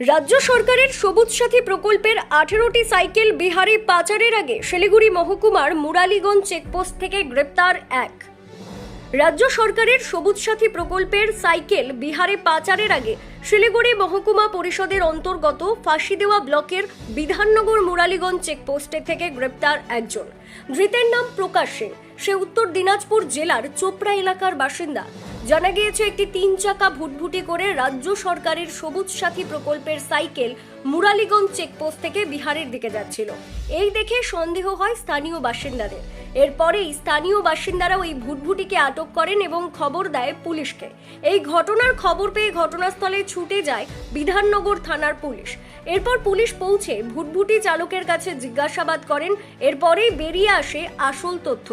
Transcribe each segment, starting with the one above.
রাজ্য সরকারের সবুজ সাথী প্রকল্পের 18টি সাইকেল বিহারে পাচারের আগে শিলিগুড়ি মহকুমার মুরালীগঞ্জ চেকপোস্ট থেকে গ্রেপ্তার এক। রাজ্য সরকারের সবুজ সাথী প্রকল্পের সাইকেল বিহারে পাচারের আগে শিলিগুড়ি মহকুমা পরিষদের অন্তর্গত ফাঁসিদেওয়া ব্লকের বিধাননগর মুরালীগঞ্জ চেকপোস্টে থেকে গ্রেপ্তার একজন। ধৃতের নাম প্রকাশ সিং। সে উত্তর দিনাজপুর জেলার চোপড়া এলাকার বাসিন্দা। জানা গিয়েছে একটি 3 চাকা ভুটভুটি করে রাজ্য সরকারের সবুজ সাথী প্রকল্পের সাইকেল মুরালীগঞ্জ চেকপোস্ট থেকে বিহারের দিকে যাচ্ছিল। এই দেখে সন্দেহ হয় স্থানীয় বাসিন্দাদের। এরপরেই স্থানীয় বাসিন্দারা ওই ভুটভুটিকে আটক করেন এবং খবর দেয় পুলিশকে। এই ঘটনার খবর পেয়ে ঘটনাস্থলে ছুটে যায় বিধাননগর থানার পুলিশ। এরপর পুলিশ পৌঁছে ভুটভুটি চালকের কাছে জিজ্ঞাসাবাদ করেন। এরপরেই বেরিয়ে আসে আসল তথ্য।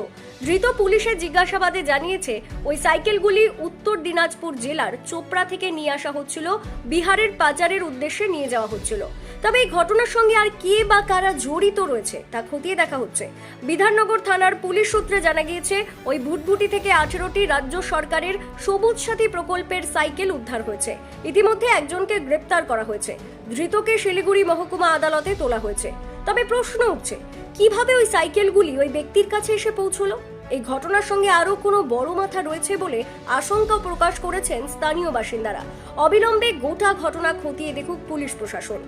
ধৃত পুলিশের জিজ্ঞাসাবাদে জানিয়েছে ওই সাইকেলগুলি উত্তর দিনাজপুর জেলার চোপড়া থেকে নিয়ে আসা হচ্ছিল, বিহারের পাচারের উদ্দেশ্যে নিয়ে যাওয়া হচ্ছিল। তবে এই ঘটনার সঙ্গে আর কে বা কারা জড়িত রয়েছে তা খতিয়ে দেখা হচ্ছে। বিধাননগর থানার পুলিশ সূত্রে জানা গিয়েছে ওই ভুটভুটি থেকে 18টি রাজ্য সরকারের সবুজ সাথী প্রকল্পের সাইকেল উদ্ধার হয়েছে। ইতিমধ্যে একজনকে গ্রেপ্তার করা হয়েছে। ধৃতকে শিলিগুড়ি মহকুমা আদালতে তোলা হয়েছে। তবে প্রশ্ন উঠছে, কিভাবে ওই সাইকেলগুলি ওই ব্যক্তির কাছে এসে পৌঁছলো? এই ঘটনার সঙ্গে আরো কোনো বড় মাথা রয়েছে বলে আশঙ্কা প্রকাশ করেছেন স্থানীয় বাসিন্দারা। অবিলম্বে গোটা ঘটনা খতিয়ে দেখুক পুলিশ প্রশাসন।